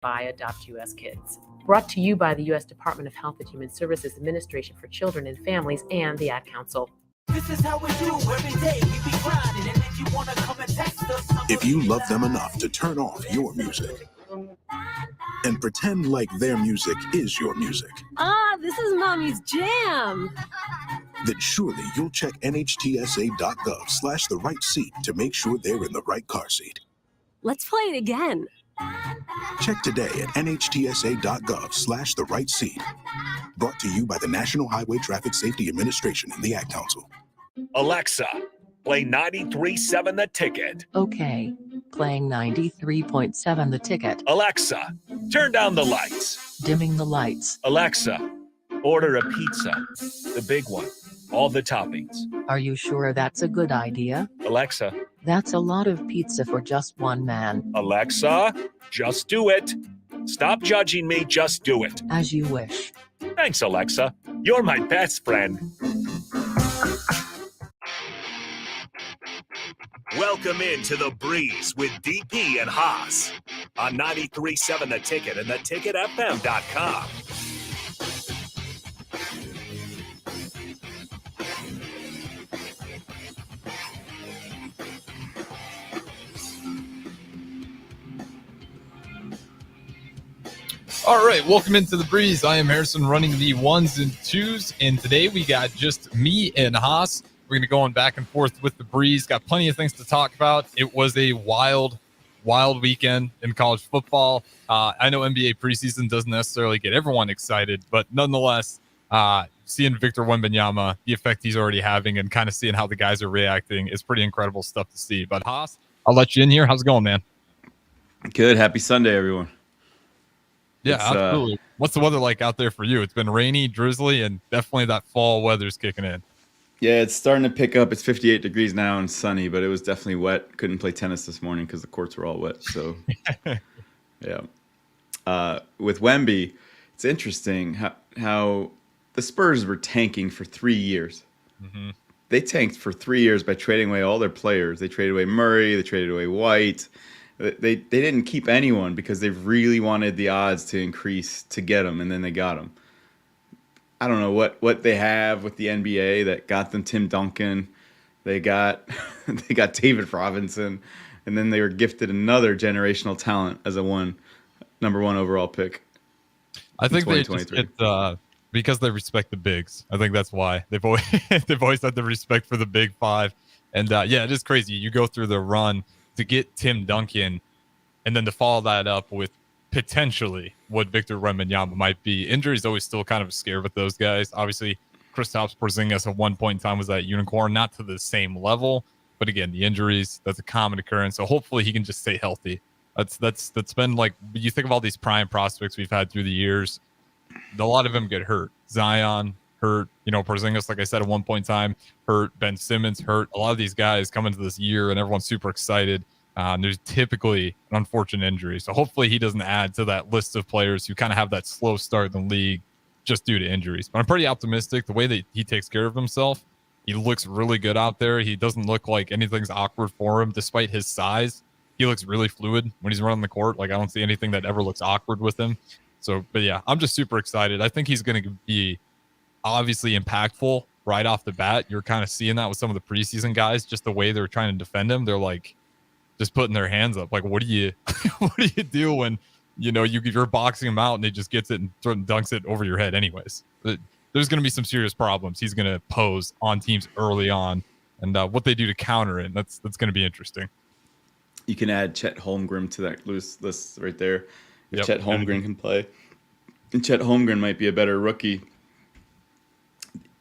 by Adopt US Kids. Brought to you by the U.S. Department of Health and Human Services Administration for Children and Families and the Ad Council. This is how we do every day. We be grinding, and if you want to come and text us, if you love them enough to turn off your music and pretend like their music is your music. This is Mommy's jam. Then surely you'll check nhtsa.gov/the right seat to make sure they're in the right car seat. Let's play it again. Check today at nhtsa.gov/the right seat. Brought to you by the National Highway Traffic Safety Administration and the Ad Council. Alexa, play 93.7 The Ticket. Okay, playing 93.7 The Ticket. Alexa, turn down the lights. Dimming the lights. Alexa, order a pizza, the big one, all the toppings. Are you sure that's a good idea? Alexa. That's a lot of pizza for just one man. Alexa, just do it. Stop judging me, just do it. As you wish. Thanks, Alexa. You're my best friend. Welcome into The Breeze with DP and Haas on 93.7 The Ticket and theticketfm.com. All right, welcome into The Breeze. I am Harrison running the ones and twos, and today we got just me and Haas. We're going to go on back and forth with The Breeze. Got plenty of things to talk about. It was a wild weekend in college football. I know NBA preseason doesn't necessarily get everyone excited, but nonetheless, seeing Victor Wembanyama, the effect he's already having, and kind of seeing how the guys are reacting is pretty incredible stuff to see. But Haas, I'll let you in here. How's it going, man? Good. Happy Sunday, everyone. Yeah, absolutely. What's the weather like out there for you? It's been rainy, drizzly, and definitely that fall weather's kicking in. Yeah, it's starting to pick up. It's 58 degrees now and sunny, but it was definitely wet. Couldn't play tennis this morning because the courts were all wet. So, yeah. With Wemby, it's interesting how the Spurs were tanking for 3 years. Mm-hmm. They tanked for 3 years by trading away all their players. They traded away Murray. They traded away White. They didn't keep anyone because they really wanted the odds to increase to get them, and then they got them. I don't know what they have with the NBA that got them Tim Duncan. They got David Robinson, and then they were gifted another generational talent as number one overall pick. I think they just get because they respect the bigs. I think that's why they've always had the respect for the big five. And yeah, it is crazy. You go through the run to get Tim Duncan, and then to follow that up with potentially what Victor Wembanyama might be. Injuries always still kind of scare with those guys. Obviously, Kristaps Porzingis at one point in time was that unicorn, not to the same level, but again, the injuries, that's a common occurrence. So hopefully he can just stay healthy. That's been like, you think of all these prime prospects we've had through the years, a lot of them get hurt. Zion hurt, Porzingis, like I said, at one point in time, hurt. Ben Simmons hurt. A lot of these guys come into this year and everyone's super excited. There's typically an unfortunate injury. So hopefully he doesn't add to that list of players who kind of have that slow start in the league just due to injuries. But I'm pretty optimistic. The way that he takes care of himself, he looks really good out there. He doesn't look like anything's awkward for him despite his size. He looks really fluid when he's running the court. Like, I don't see anything that ever looks awkward with him. So, but yeah, I'm just super excited. I think he's going to be obviously impactful right off the bat. You're kind of seeing that with some of the preseason guys, just the way they're trying to defend him. They're like just putting their hands up. Like, what do you do when, you're boxing him out and he just gets it and dunks it over your head anyways? There's going to be some serious problems he's going to pose on teams early on, and what they do to counter it. That's going to be interesting. You can add Chet Holmgren to that loose list right there. If Chet Holmgren can play. And Chet Holmgren might be a better rookie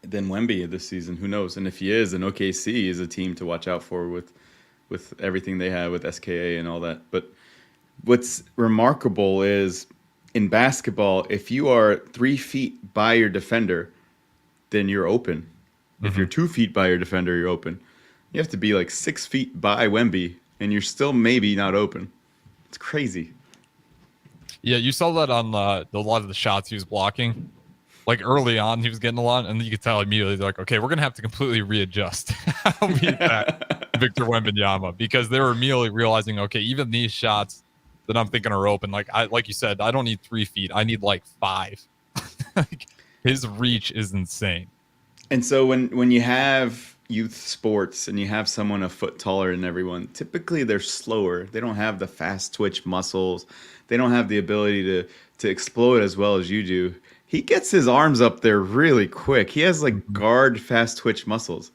than Wemby this season. Who knows? And if he is, then OKC is a team to watch out for with everything they have with SKA and all that. But what's remarkable is in basketball, if you are 3 feet by your defender, then you're open. Mm-hmm. If you're 2 feet by your defender, you're open. You have to be like 6 feet by Wemby, and you're still maybe not open. It's crazy. Yeah, you saw that on a lot of the shots he was blocking. Like early on, he was getting a lot, and you could tell immediately, they're like, okay, we're going to have to completely readjust how we attack Victor Wembanyama, because they were immediately realizing, okay, even these shots, that I'm thinking are open. Like you said, I don't need 3 feet. I need like 5. Like, his reach is insane. And so when you have youth sports and you have someone a foot taller than everyone, typically they're slower. They don't have the fast twitch muscles. They don't have the ability to explode as well as you do. He gets his arms up there really quick. He has like guard fast twitch muscles.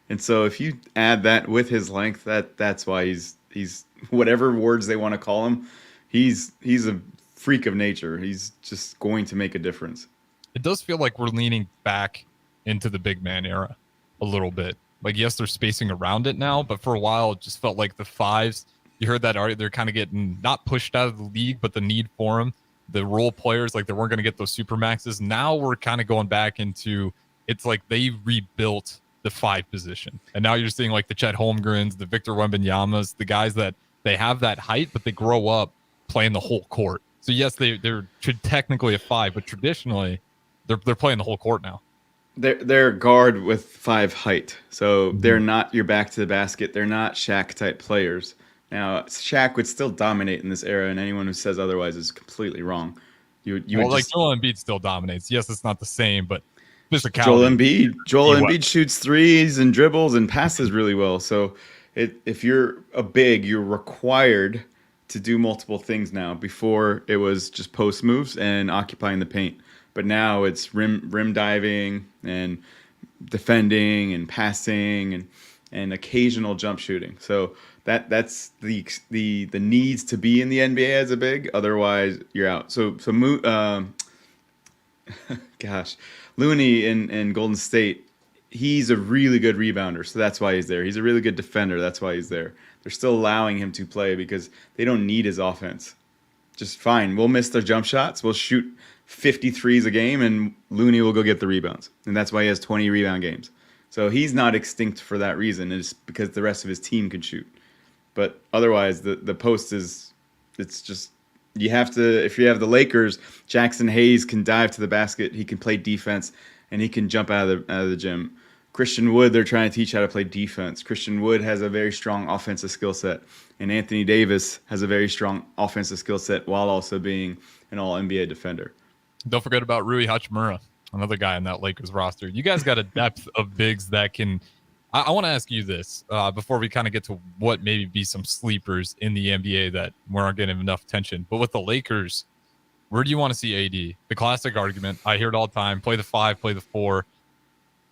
And so if you add that with his length, that's why he's whatever words they want to call him, he's a freak of nature. He's just going to make a difference. It does feel like we're leaning back into the big man era a little bit. Like, yes, they're spacing around it now, but for a while it just felt like the 5s, you heard that already, they're kind of getting not pushed out of the league, but the need for them. The role players, like, they weren't going to get those super maxes. Now we're kind of going back into, it's like they rebuilt the 5 position. And now you're seeing like the Chet Holmgrens, the Victor Wembanyama's, the guys that they have that height, but they grow up playing the whole court. So yes, they're technically a 5, but traditionally they're playing the whole court now. They're guard with 5 height. So they're not your back to the basket. They're not Shaq type players. Now, Shaq would still dominate in this era, and anyone who says otherwise is completely wrong. You would like just, Joel Embiid still dominates. Yes, it's not the same, but physicality. Joel Embiid shoots threes and dribbles and passes really well. So if you're a big, you're required to do multiple things now. Before it was just post moves and occupying the paint, but now it's rim diving and defending and passing and occasional jump shooting. So that's the needs to be in the NBA as a big. Otherwise, you're out. So gosh, Looney in Golden State, he's a really good rebounder, so that's why he's there. He's a really good defender, that's why he's there. They're still allowing him to play because they don't need his offense. Just fine. We'll miss their jump shots. We'll shoot 53s a game, and Looney will go get the rebounds. And that's why he has 20 rebound games. So he's not extinct for that reason. It's because the rest of his team can shoot. But otherwise, the post is, it's just, you have to, if you have the Lakers, Jackson Hayes can dive to the basket. He can play defense, and he can jump out of the gym. Christian Wood, they're trying to teach how to play defense. Christian Wood has a very strong offensive skill set. And Anthony Davis has a very strong offensive skill set while also being an all-NBA defender. Don't forget about Rui Hachimura, another guy on that Lakers roster. You guys got a depth of bigs that can... I want to ask you this before we kind of get to what maybe be some sleepers in the NBA that weren't getting enough attention. But with the Lakers, where do you want to see AD? The classic argument, I hear it all the time, play the 5, play the 4.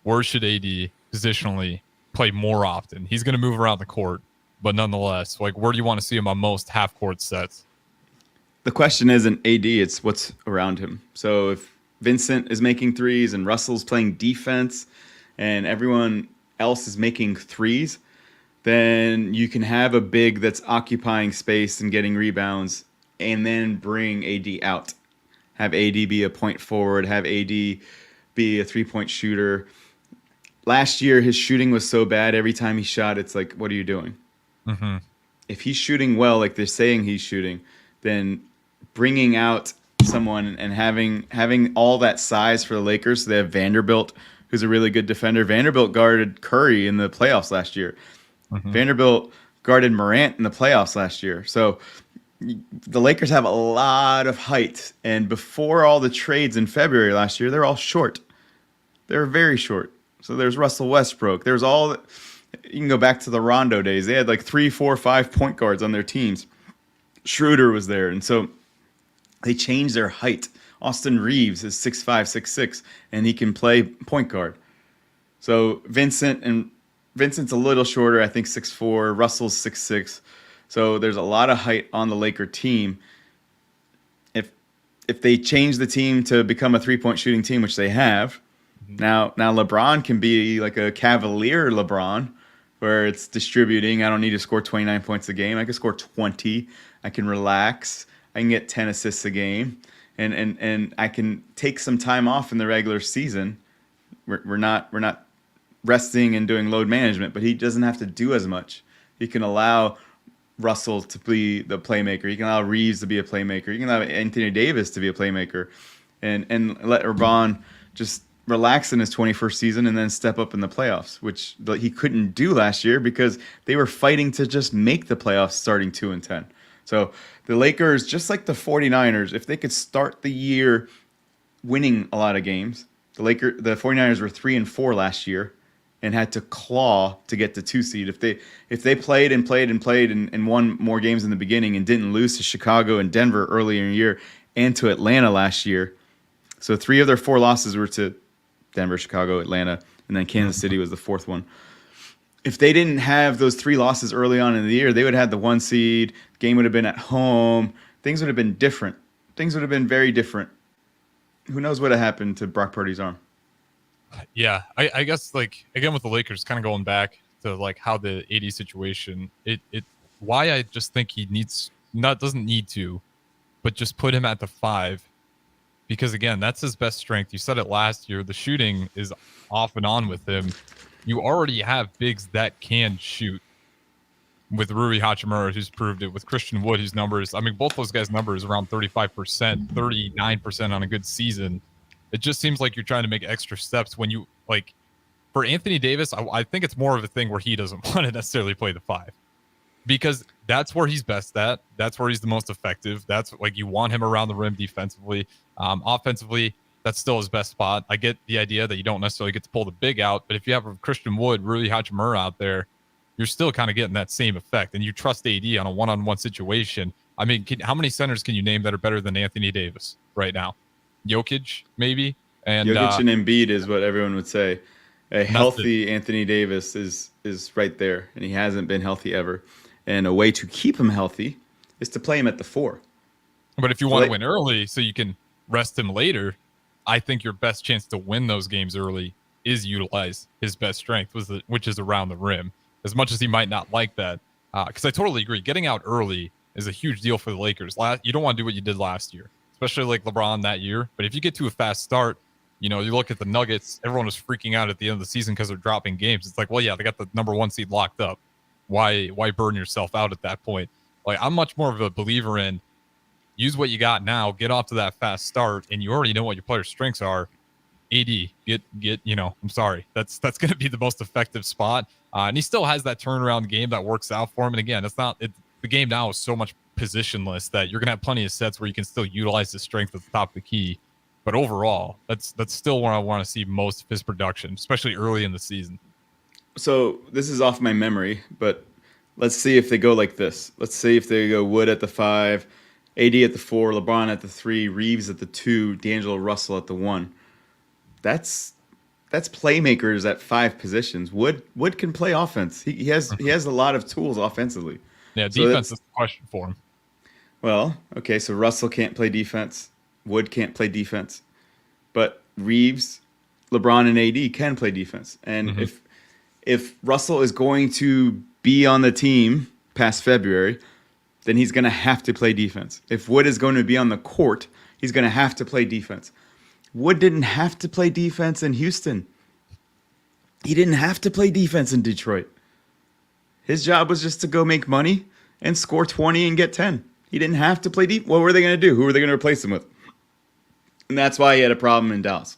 Where should AD positionally play more often? He's going to move around the court, but nonetheless, like, where do you want to see him on most half-court sets? The question isn't AD, it's what's around him. So if Vincent is making threes and Russell's playing defense and everyone else is making threes, then you can have a big that's occupying space and getting rebounds and then bring AD out. Have AD be a point forward, have AD be a three-point shooter. Last year, his shooting was so bad. Every time he shot, it's like, what are you doing? Mm-hmm. If he's shooting well, like they're saying he's shooting, then bringing out someone and having all that size for the Lakers. So they have Vanderbilt, who's a really good defender. Vanderbilt guarded Curry in the playoffs last year. Mm-hmm. Vanderbilt guarded Morant in the playoffs last year. So the Lakers have a lot of height. And before all the trades in February last year, they're all short. They're very short. So there's Russell Westbrook. There's all... You can go back to the Rondo days. They had like 3, 4, 5 point guards on their teams. Schroeder was there. And so they changed their height. Austin Reeves is 6'5", 6'6", and he can play point guard. So Vincent's a little shorter, I think 6'4". Russell's 6'6". So there's a lot of height on the Laker team. If they change the team to become a three-point shooting team, which they have, now LeBron can be like a Cavalier LeBron, where it's distributing. I don't need to score 29 points a game. I can score 20. I can relax. I can get 10 assists a game. And I can take some time off in the regular season. We're not resting and doing load management, but he doesn't have to do as much. He can allow Russell to be the playmaker. He can allow Reeves to be a playmaker. He can allow Anthony Davis to be a playmaker, and let LeBron just relax in his 21st season and then step up in the playoffs, which he couldn't do last year because they were fighting to just make the playoffs starting 2-10. So the Lakers, just like the 49ers, if they could start the year winning a lot of games, the 49ers were 3-4 last year and had to claw to get the 2 seed. If they played and won more games in the beginning and didn't lose to Chicago and Denver earlier in the year and to Atlanta last year, so 3 of their 4 losses were to Denver, Chicago, Atlanta, and then Kansas City was the 4th one. If they didn't have those 3 losses early on in the year, they would have had the 1 seed. Game would have been at home. Things would have been different. Things would have been very different. Who knows what had happened to Brock Purdy's arm? Yeah, I guess, like, again with the Lakers, kind of going back to like how the AD situation, why I just think he doesn't need to, but just put him at the 5, because again, that's his best strength. You said it last year. The shooting is off and on with him. You already have bigs that can shoot with Rui Hachimura, who's proved it, with Christian Wood, whose numbers, I mean, both those guys' numbers around 35%, 39% on a good season. It just seems like you're trying to make extra steps when you, like, for Anthony Davis, I think it's more of a thing where he doesn't want to necessarily play the 5, because that's where he's best at. That's where he's the most effective. That's, like, you want him around the rim defensively. Offensively, that's still his best spot. I get the idea that you don't necessarily get to pull the big out, but if you have Christian Wood, Rui Hachimura out there, you're still kind of getting that same effect, and you trust AD on a one-on-one situation. I mean, how many centers can you name that are better than Anthony Davis right now? Jokic, maybe? And Jokic and Embiid is what everyone would say. A healthy Anthony Davis is right there, and he hasn't been healthy ever. And a way to keep him healthy is to play him at the 4. But if you want to win early so you can rest him later, I think your best chance to win those games early is utilize his best strength, which is around the rim. As much as he might not like that, because I totally agree. Getting out early is a huge deal for the Lakers. You don't want to do what you did last year, especially like LeBron that year. But if you get to a fast start, you look at the Nuggets, everyone was freaking out at the end of the season because they're dropping games. It's like, well, yeah, they got the number 1 seed locked up. Why burn yourself out at that point? Like, I'm much more of a believer in use what you got now, get off to that fast start, and you already know what your players' strengths are. AD, I'm sorry. That's going to be the most effective spot. And he still has that turnaround game that works out for him. And again, the game now is so much positionless that you're going to have plenty of sets where you can still utilize his strength at the top of the key. But overall, that's still where I want to see most of his production, especially early in the season. So this is off my memory, but let's see if they go like this. Let's see if they go Wood at the 5, AD at the 4, LeBron at the 3, Reeves at the 2, D'Angelo Russell at the 1. That's playmakers at 5 positions. Wood can play offense. He has a lot of tools offensively. Yeah, defense is the question for him. Well, okay, so Russell can't play defense. Wood can't play defense. But Reeves, LeBron, and AD can play defense. And if Russell is going to be on the team past February, then he's going to have to play defense. If Wood is going to be on the court, he's going to have to play defense. Wood didn't have to play defense in Houston. He didn't have to play defense in Detroit. His job was just to go make money and score 20 and get 10. He didn't have to play defense. What were they going to do? Who were they going to replace him with? And that's why he had a problem in Dallas.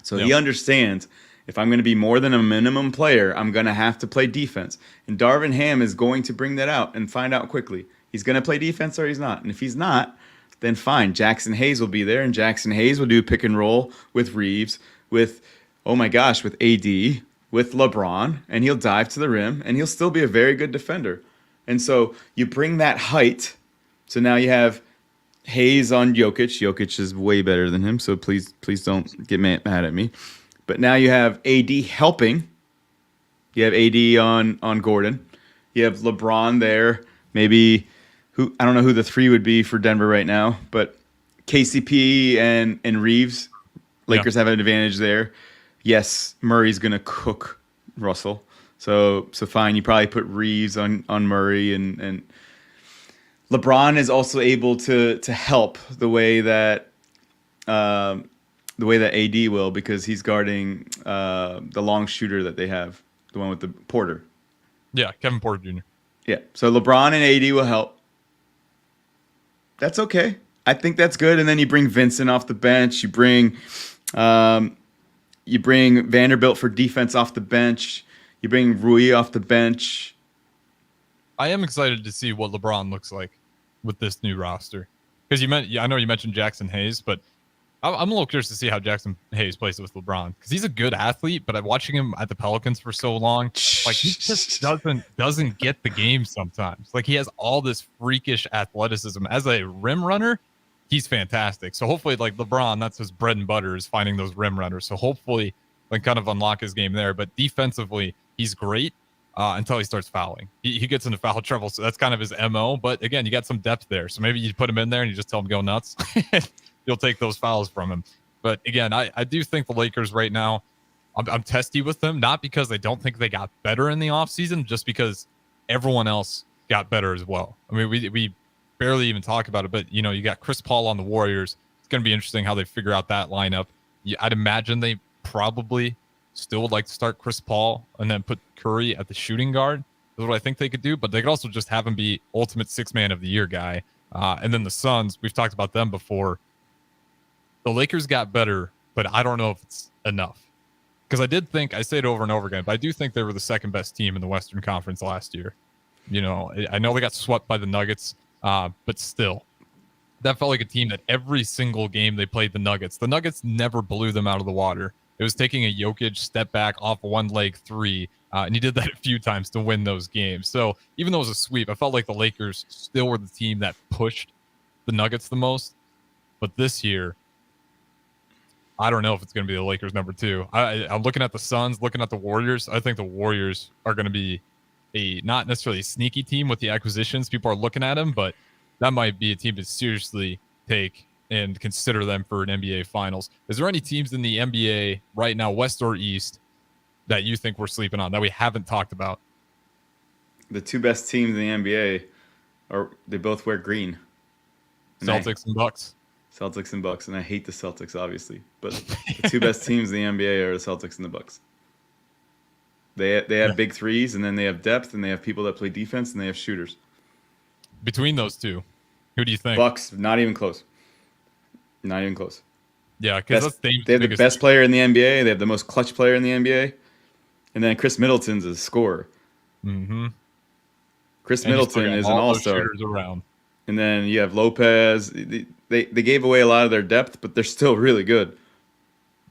So he understands, if I'm going to be more than a minimum player, I'm going to have to play defense. And Darvin Ham is going to bring that out and find out quickly. He's going to play defense or he's not. And if he's not, then fine. Jackson Hayes will be there, and Jackson Hayes will do pick and roll with Reeves, with AD, with LeBron, and he'll dive to the rim, and he'll still be a very good defender. And so you bring that height. So now you have Hayes on Jokic. Jokic is way better than him, so please don't get mad at me. But now you have AD helping. You have AD on Gordon. You have LeBron there. Maybe I don't know who the 3 would be for Denver right now, but KCP and Reeves. Lakers have an advantage there. Yes, Murray's gonna cook Russell. So fine, you probably put Reeves on Murray, and LeBron is also able to help the way that AD will, because he's guarding the long shooter that they have, the one with the Porter. Yeah, Kevin Porter Jr. Yeah, so LeBron and AD will help. That's okay. I think that's good. And then you bring Vincent off the bench. You bring Vanderbilt for defense off the bench. You bring Rui off the bench. I am excited to see what LeBron looks like. with this new roster. Because I know you mentioned Jackson Hayes, but I'm a little curious to see how Jackson Hayes plays with LeBron, because he's a good athlete, but watching him at the Pelicans for so long, like he just doesn't get the game sometimes. Like he has all this freakish athleticism as a rim runner. He's fantastic. So hopefully, like LeBron, that's his bread and butter, is finding those rim runners. So hopefully, like kind of unlock his game there. But defensively, he's great until he starts fouling. He gets into foul trouble, so that's kind of his MO. But again, you got some depth there, so maybe you put him in there and you just tell him go nuts. You'll take those fouls from him. But again, I do think the Lakers right now, I'm testy with them, not because I don't think they got better in the offseason, just because everyone else got better as well. I mean, we barely even talk about it, but you got Chris Paul on the Warriors. It's going to be interesting how they figure out that lineup. I'd imagine they probably still would like to start Chris Paul and then put Curry at the shooting guard. That's what I think they could do, but they could also just have him be ultimate 6-man of the year guy. And then the Suns, we've talked about them before. The Lakers got better, but I don't know if it's enough. Because I say it over and over again, but I do think they were the second best team in the Western Conference last year. I know they got swept by the Nuggets, but still, that felt like a team that every single game they played the Nuggets never blew them out of the water. It was taking a Jokic step back off one leg three, and he did that a few times to win those games. So even though it was a sweep, I felt like the Lakers still were the team that pushed the Nuggets the most. But this year, I don't know if it's going to be the Lakers number 2. I'm looking at the Suns, looking at the Warriors. I think the Warriors are going to be not necessarily a sneaky team with the acquisitions. People are looking at them, but that might be a team to seriously take and consider them for an NBA Finals. Is there any teams in the NBA right now, West or East, that you think we're sleeping on that we haven't talked about? The 2 best teams in the NBA they both wear green. Celtics and Bucks. Celtics and Bucks, and I hate the Celtics, obviously, but the 2 best teams in the NBA are the Celtics and the Bucks. They have big threes, and then they have depth, and they have people that play defense, and they have shooters. Between those 2, who do you think? Bucks, not even close. Not even close. Yeah, because they have the best player in the NBA. They have the most clutch player in the NBA, and then Chris Middleton's a scorer. Mm-hmm. Chris Middleton is an all-star. Around. And then you have Lopez. They gave away a lot of their depth, but they're still really good.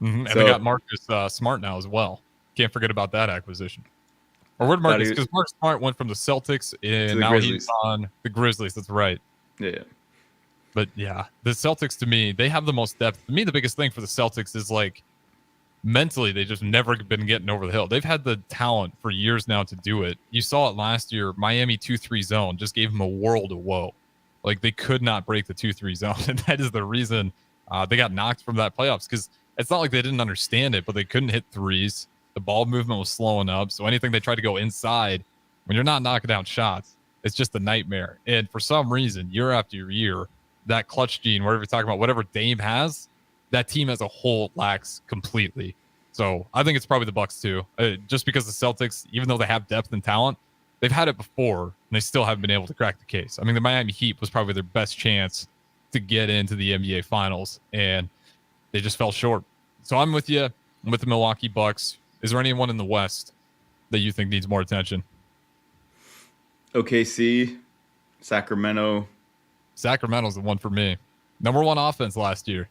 Mm-hmm. And they got Marcus Smart now as well. Can't forget about that acquisition. Or where'd Marcus? Because Marcus Smart went from the Celtics and now he's on the Grizzlies. That's right. Yeah. But yeah, the Celtics, to me, they have the most depth. To me, the biggest thing for the Celtics is like mentally, they just never been getting over the hill. They've had the talent for years now to do it. You saw it last year. Miami 2-3 zone just gave them a world of woe. Like they could not break the 2-3 zone. And that is the reason they got knocked from that playoffs, because it's not like they didn't understand it, but they couldn't hit threes. The ball movement was slowing up. So anything they tried to go inside, when you're not knocking down shots, it's just a nightmare. And for some reason, year after year, that clutch gene, whatever you're talking about, whatever Dame has, that team as a whole lacks completely. So I think it's probably the Bucks too. Just because the Celtics, even though they have depth and talent, they've had it before and they still haven't been able to crack the case. I mean, the Miami Heat was probably their best chance to get into the NBA Finals, and they just fell short. So I'm with you. I'm with the Milwaukee Bucks. Is there anyone in the West that you think needs more attention? OKC, Sacramento. Sacramento's the one for me. Number 1 offense last year.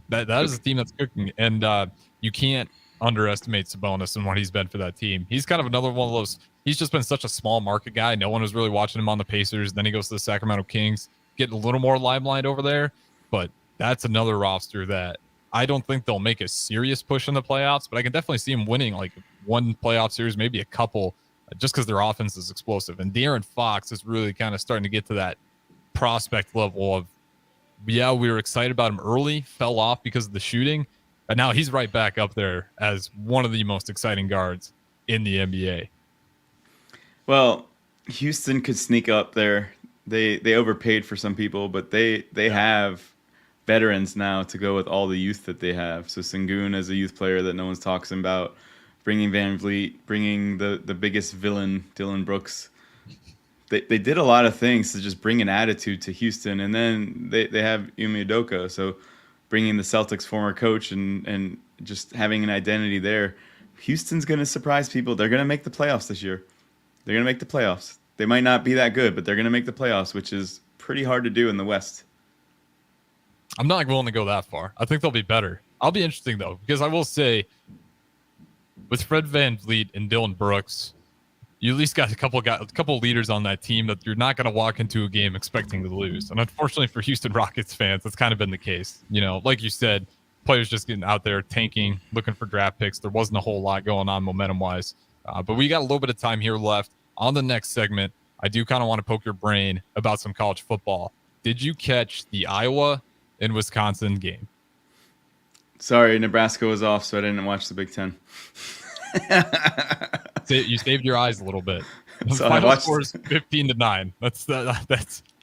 That is a team that's cooking, and you can't underestimate Sabonis and what he's been for that team. He's kind of another one of those. He's just been such a small market guy. No one was really watching him on the Pacers. Then he goes to the Sacramento Kings, getting a little more limelight over there. But that's another roster that I don't think they'll make a serious push in the playoffs, but I can definitely see them winning like one playoff series, maybe a couple, just because their offense is explosive. And De'Aaron Fox is really kind of starting to get to that prospect level of, yeah, we were excited about him early, fell off because of the shooting, and now he's right back up there as one of the most exciting guards in the NBA. Well, Houston could sneak up there. They overpaid for some people, but they have veterans now to go with all the youth that they have. So Sengun is a youth player that no one's talking about. Bringing Van Vliet, bringing the biggest villain, Dylan Brooks. They did a lot of things to just bring an attitude to Houston. And then they have Ime Udoka. So bringing the Celtics former coach and just having an identity there. Houston's going to surprise people. They're going to make the playoffs this year. They're going to make the playoffs. They might not be that good, but they're going to make the playoffs, which is pretty hard to do in the West. I'm not willing to go that far. I think they'll be better. I'll be interesting though, because I will say, with Fred VanVleet and Dylan Brooks, you at least got a couple leaders on that team that you're not going to walk into a game expecting to lose. And unfortunately for Houston Rockets fans, that's kind of been the case. You know, like you said, players just getting out there tanking, looking for draft picks. There wasn't a whole lot going on momentum-wise. But we got a little bit of time here left. On the next segment, I do kind of want to poke your brain about some college football. Did you catch the Iowa and Wisconsin game? Sorry, Nebraska was off, so I didn't watch the Big Ten. You saved your eyes a little bit. The So final I watched score is 15-9. That's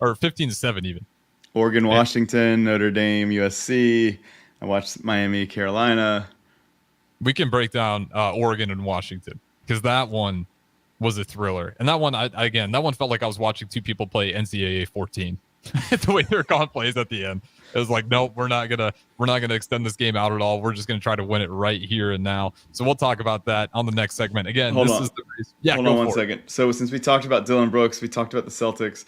or 15-7 even. Oregon, Washington, Notre Dame, USC. I watched Miami, Carolina. We can break down Oregon and Washington because that one was a thriller, and that one, that one felt like I was watching two people play NCAA 14. The way they were calling plays at the end, it was like, nope, we're not gonna extend this game out at all. We're just gonna try to win it right here and now. So we'll talk about that on the next segment. Again, Hold this on. is Hold on one second. So since we talked about Dylan Brooks, we talked about the Celtics.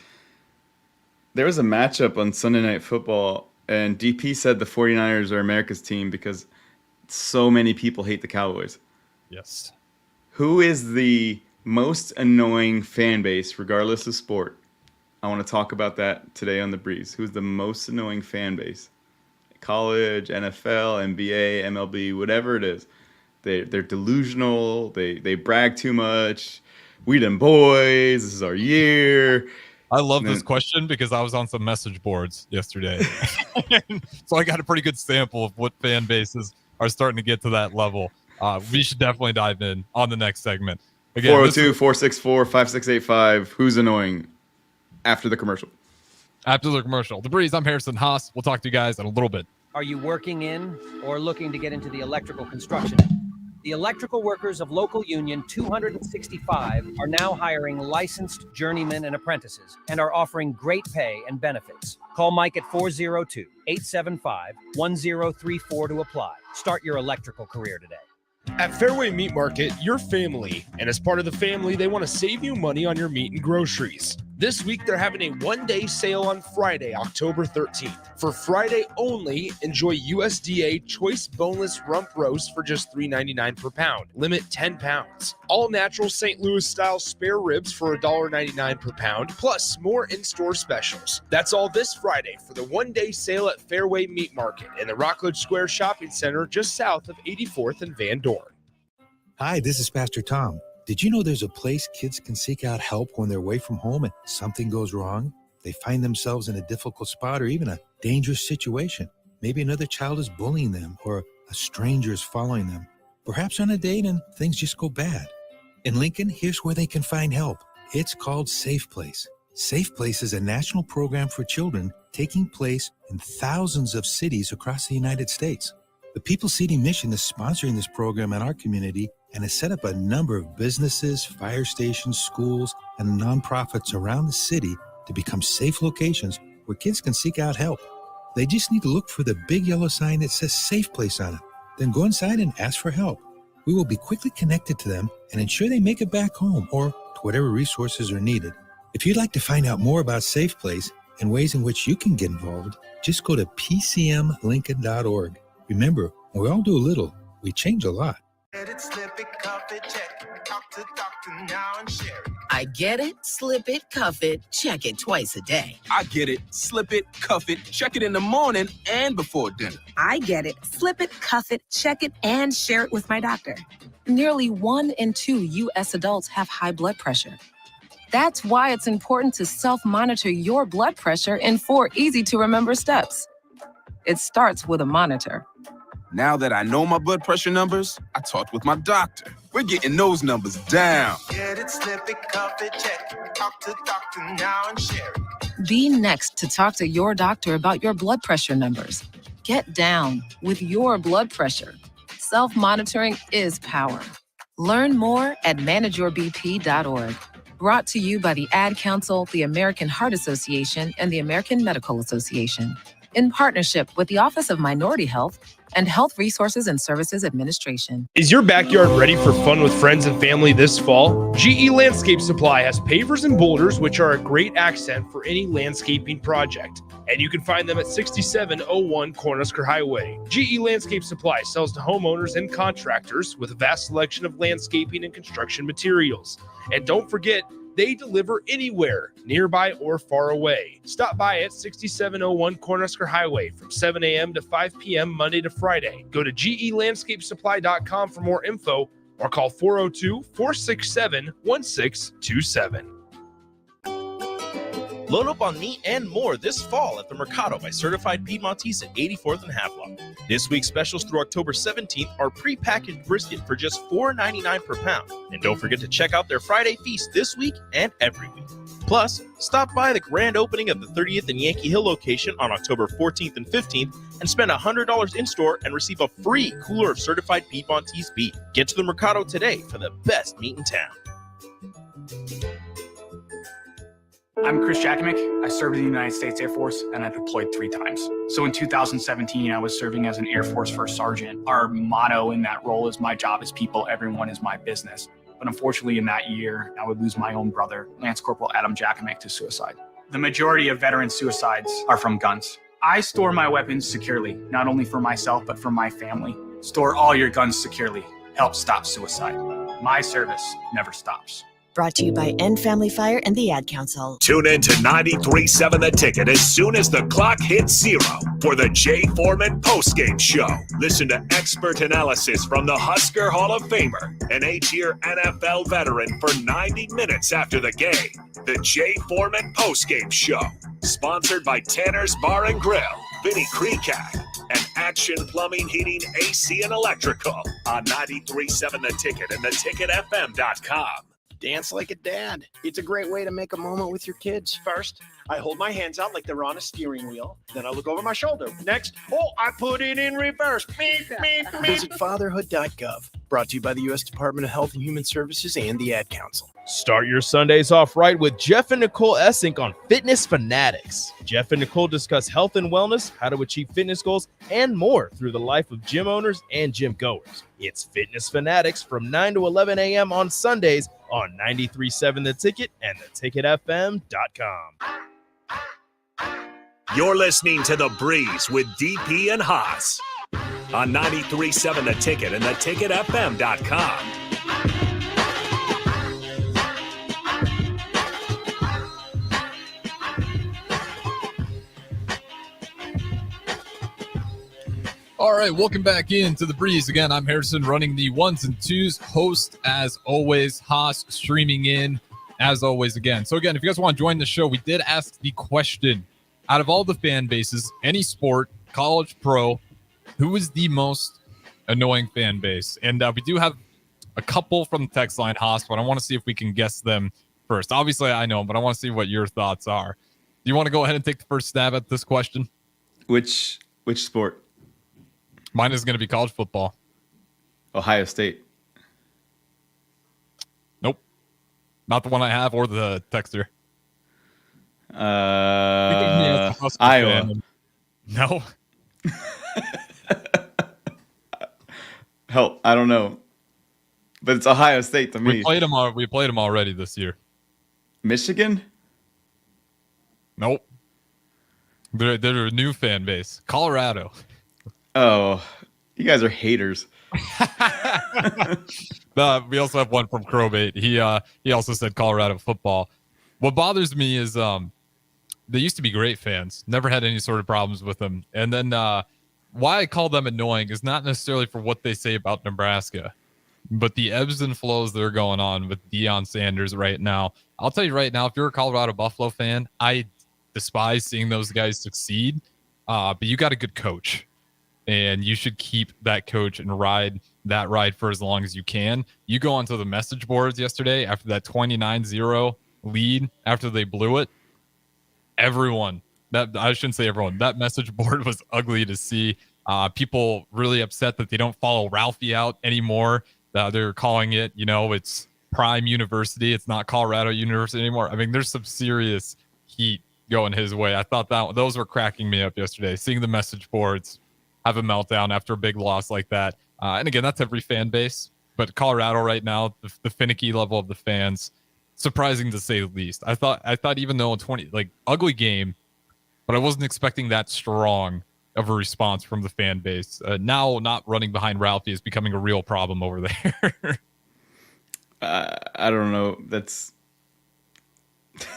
There was a matchup on Sunday Night Football, and DP said the 49ers are America's team because so many people hate the Cowboys. Yes. Who is the most annoying fan base, regardless of sport? I want to talk about that today on The Breeze. Who's the most annoying fan base? College, NFL, NBA, MLB, whatever it is. They're delusional. They brag too much. We them boys. This is our year. I love this question because I was on some message boards yesterday. So I got a pretty good sample of what fan bases are starting to get to that level. We should definitely dive in on the next segment. Again, 402-464-5685. Who's annoying? After the commercial. After the commercial. The Breeze, I'm Harrison Haas. We'll talk to you guys in a little bit. Are you working in or looking to get into the electrical construction? The electrical workers of Local Union 265 are now hiring licensed journeymen and apprentices and are offering great pay and benefits. Call Mike at 402-875-1034 to apply. Start your electrical career today. At Fairway Meat Market, you're family, and as part of the family, they want to save you money on your meat and groceries. This week, they're having a one-day sale on Friday, October 13th. For Friday only, enjoy USDA Choice Boneless Rump Roast for just $3.99 per pound. Limit 10 pounds. All-natural St. Louis-style spare ribs for $1.99 per pound, plus more in-store specials. That's all this Friday for the one-day sale at Fairway Meat Market in the Rockledge Square Shopping Center just south of 84th and Van Dorn. Hi, this is Pastor Tom. Did you know there's a place kids can seek out help when they're away from home and something goes wrong? They find themselves in a difficult spot or even a dangerous situation. Maybe another child is bullying them or a stranger is following them. Perhaps on a date and things just go bad. In Lincoln, here's where they can find help. It's called Safe Place. Safe Place is a national program for children taking place in thousands of cities across the United States. The People City Mission is sponsoring this program in our community and has set up a number of businesses, fire stations, schools, and nonprofits around the city to become safe locations where kids can seek out help. They just need to look for the big yellow sign that says Safe Place on it. Then go inside and ask for help. We will be quickly connected to them and ensure they make it back home or to whatever resources are needed. If you'd like to find out more about Safe Place and ways in which you can get involved, just go to pcmlincoln.org. Remember, when we all do a little, we change a lot. I get it, slip it, cuff it, check it twice a day. I get it, slip it, cuff it, check it in the morning and before dinner. I get it, slip it, cuff it, check it, and share it with my doctor. Nearly 1 in 2 U.S. adults have high blood pressure. That's why it's important to self-monitor your blood pressure in 4 easy-to-remember steps. It starts with a monitor. Now that I know my blood pressure numbers, I talked with my doctor. We're getting those numbers down. Get it, slip it, cuff it, check it. Talk to doctor now and share it. Be next to talk to your doctor about your blood pressure numbers. Get down with your blood pressure. Self-monitoring is power. Learn more at manageyourbp.org. Brought to you by the Ad Council, the American Heart Association, and the American Medical Association. in partnership with the Office of Minority Health and Health Resources and Services Administration. Is your backyard ready for fun with friends and family this fall? GE Landscape Supply has pavers and boulders, which are a great accent for any landscaping project. And you can find them at 6701 Cornhusker Highway. GE Landscape Supply sells to homeowners and contractors with a vast selection of landscaping and construction materials. And don't forget, they deliver anywhere, nearby or far away. Stop by at 6701 Cornhusker Highway from 7 a.m. to 5 p.m. Monday to Friday. Go to gelandscapesupply.com for more info or call 402-467-1627. Load up on meat and more this fall at the Mercado by Certified Piedmontese at 84th and Havelock. This week's specials through October 17th are prepackaged brisket for just $4.99 per pound. And don't forget to check out their Friday feast this week and every week. Plus, stop by the grand opening of the 30th and Yankee Hill location on October 14th and 15th and spend $100 in-store and receive a free cooler of Certified Piedmontese beef. Get to the Mercado today for the best meat in town. I'm Chris Jakovic. I served in the United States Air Force and I deployed 3 times. So in 2017, I was serving as an Air Force First Sergeant. Our motto in that role is my job is people, everyone is my business. But unfortunately in that year, I would lose my own brother, Lance Corporal Adam Jakovic, to suicide. The majority of veteran suicides are from guns. I store my weapons securely, not only for myself, but for my family. Store all your guns securely. Help stop suicide. My service never stops. Brought to you by End Family Fire and the Ad Council. Tune in to 93.7 The Ticket as soon as the clock hits 0 for the Jay Foreman postgame show. Listen to expert analysis from the Husker Hall of Famer, an 8-year NFL veteran for 90 minutes after the game. The Jay Foreman postgame show, sponsored by Tanner's Bar and Grill, Vinny Kreekak, and Action Plumbing, Heating, AC, and Electrical on 93.7 The Ticket and theticketfm.com. Dance like a dad. It's a great way to make a moment with your kids. First, I hold my hands out like they're on a steering wheel. Then I look over my shoulder. Next, I put it in reverse. Visit fatherhood.gov. Brought to you by the U.S. Department of Health and Human Services and the Ad Council. Start your Sundays off right with Jeff and Nicole Essink on Fitness Fanatics. Jeff and Nicole discuss health and wellness, how to achieve fitness goals, and more through the life of gym owners and gym goers. It's Fitness Fanatics from 9 to 11 a.m. on Sundays on 93.7 The Ticket and theticketfm.com. You're listening to The Breeze with DP and Haas on 93.7 The Ticket and theticketfm.com. All right, welcome back into The Breeze. Again, I'm Harrison running the ones and twos. Host, as always, Haas streaming in, as always, again. So again, if you guys want to join the show, we did ask the question, out of all the fan bases, any sport, college, pro, who is the most annoying fan base? And we do have a couple from the text line, Haas, but I want to see if we can guess them first. Obviously, I know, but I want to see what your thoughts are. Do you want to go ahead and take the first stab at this question? Which sport? Mine is going to be college football. Ohio State. Nope. Not the one I have or the texter. Iowa. No. Hell, I don't know. But it's Ohio State to me. We played them already this year. Michigan? Nope. They're a new fan base. Colorado. Oh, you guys are haters. We also have one from Crowbait. He also said Colorado football. What bothers me is they used to be great fans. Never had any sort of problems with them. And then why I call them annoying is not necessarily for what they say about Nebraska, but the ebbs and flows that are going on with Deion Sanders right now. I'll tell you right now, if you're a Colorado Buffalo fan, I despise seeing those guys succeed, but you got a good coach. And you should keep that coach and ride for as long as you can. You go onto the message boards yesterday after that 29-0 lead, after they blew it. Everyone, I shouldn't say everyone, that message board was ugly to see. People really upset that they don't follow Ralphie out anymore. They're calling it, it's Prime University. It's not Colorado University anymore. I mean, there's some serious heat going his way. I thought those were cracking me up yesterday. Seeing the message boards have a meltdown after a big loss like that. And again, that's every fan base. But Colorado right now, the finicky level of the fans, surprising to say the least. I thought even though ugly game, but I wasn't expecting that strong of a response from the fan base. Now not running behind Ralphie is becoming a real problem over there. I don't know. That's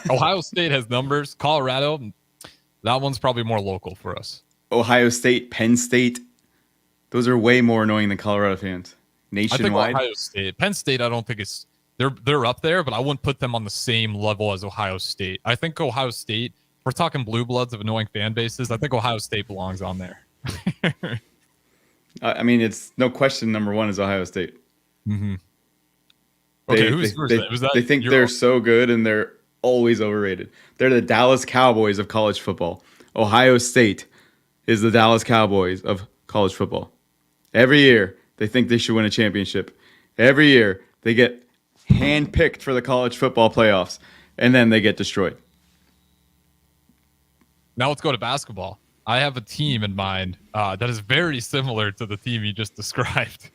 Ohio State has numbers. Colorado, that one's probably more local for us. Ohio State, Penn State, those are way more annoying than Colorado fans. Nationwide. I think Ohio State, Penn State, I don't think they're up there, but I wouldn't put them on the same level as Ohio State. I think Ohio State, if we're talking blue bloods of annoying fan bases, I think Ohio State belongs on there. I mean, it's no question. Number one is Ohio State. Mm-hmm. Okay, who's that? They think they're so good and they're always overrated. They're the Dallas Cowboys of college football. Ohio State is the Dallas Cowboys of college football. Every year, they think they should win a championship. Every year, they get handpicked for the college football playoffs, and then they get destroyed. Now let's go to basketball. I have a team in mind that is very similar to the team you just described.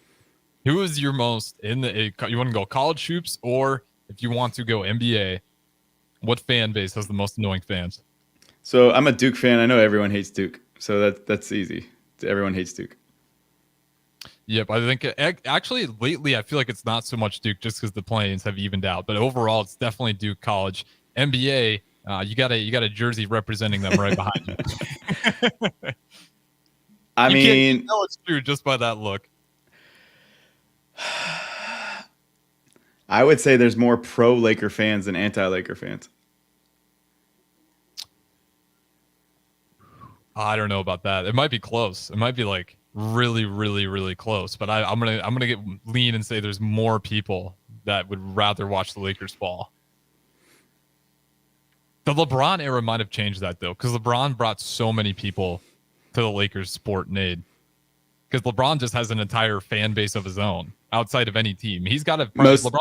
Who is your most you want to go college hoops, or if you want to go NBA, what fan base has the most annoying fans? So I'm a Duke fan. I know everyone hates Duke, so that's easy. Everyone hates Duke. Yep, I think actually lately I feel like it's not so much Duke just because the planes have evened out, but overall it's definitely Duke College. NBA, you got a jersey representing them right behind you. I mean, you know it's true just by that look. I would say there's more pro Laker fans than anti-Laker fans. I don't know about that. It might be close. It might be like really, really, really close. But I'm gonna get lean and say there's more people that would rather watch the Lakers fall. The LeBron era might have changed that though, because LeBron brought so many people to the Lakers sport and aid. Because LeBron just has an entire fan base of his own outside of any team. He's got a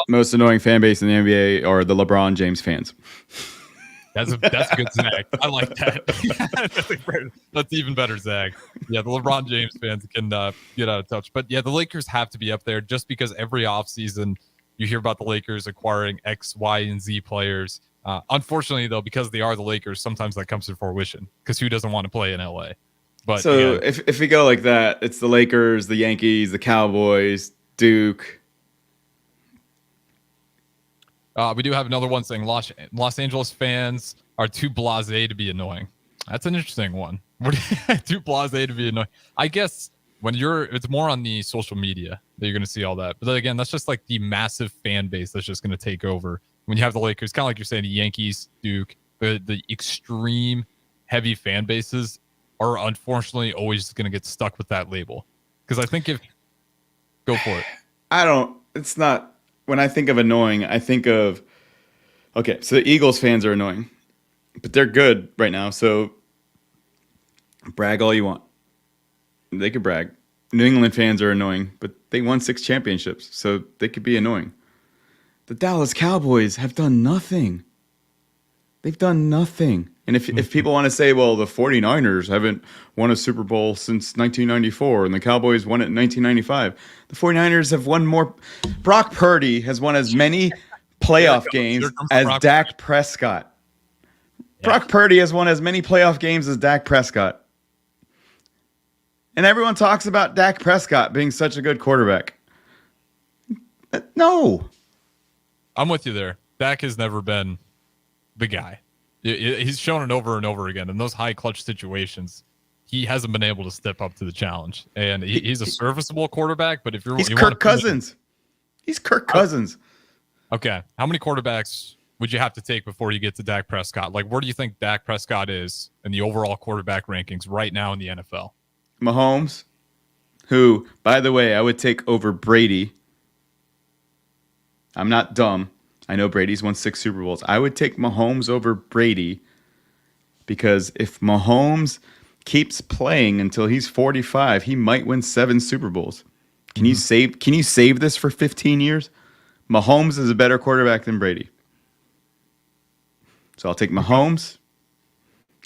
most annoying fan base in the NBA are the LeBron James fans. That's a good Zag. I like that. That's even better, Zag. Yeah, the LeBron James fans can get out of touch. But yeah, the Lakers have to be up there just because every offseason you hear about the Lakers acquiring X, Y, and Z players. Unfortunately, though, because they are the Lakers, sometimes that comes to fruition because who doesn't want to play in LA? But so if we go like that, it's the Lakers, the Yankees, the Cowboys, Duke. We do have another one saying Los Angeles fans are too blasé to be annoying. That's an interesting one. Too blasé to be annoying. I guess when it's more on the social media that you're going to see all that. But then again, that's just like the massive fan base that's just going to take over. When you have the Lakers, kind of like you're saying, the Yankees, Duke, the extreme heavy fan bases are unfortunately always going to get stuck with that label. Because I think go for it. It's not. When I think of annoying, I think of, okay, so the Eagles fans are annoying, but they're good right now. So brag all you want. They could brag. New England fans are annoying, but they won 6 championships, so they could be annoying. The Dallas Cowboys have done nothing. They've done nothing. And if people want to say, well, the 49ers haven't won a Super Bowl since 1994 and the Cowboys won it in 1995, the 49ers have won more. Brock Purdy has won as many playoff games as Dak Prescott. Yeah. Brock Purdy has won as many playoff games as Dak Prescott. And everyone talks about Dak Prescott being such a good quarterback. No. I'm with you there. Dak has never been the guy. He's shown it over and over again. In those high clutch situations, he hasn't been able to step up to the challenge. And he's a serviceable quarterback, but if he's Kirk Cousins. He's Kirk Cousins. Okay. How many quarterbacks would you have to take before you get to Dak Prescott? Like, where do you think Dak Prescott is in the overall quarterback rankings right now in the NFL? Mahomes, who, by the way, I would take over Brady. I'm not dumb. I know Brady's won 6 Super Bowls. I would take Mahomes over Brady because if Mahomes keeps playing until he's 45, he might win 7 Super Bowls. Can you save this for 15 years? Mahomes is a better quarterback than Brady. So I'll take Mahomes.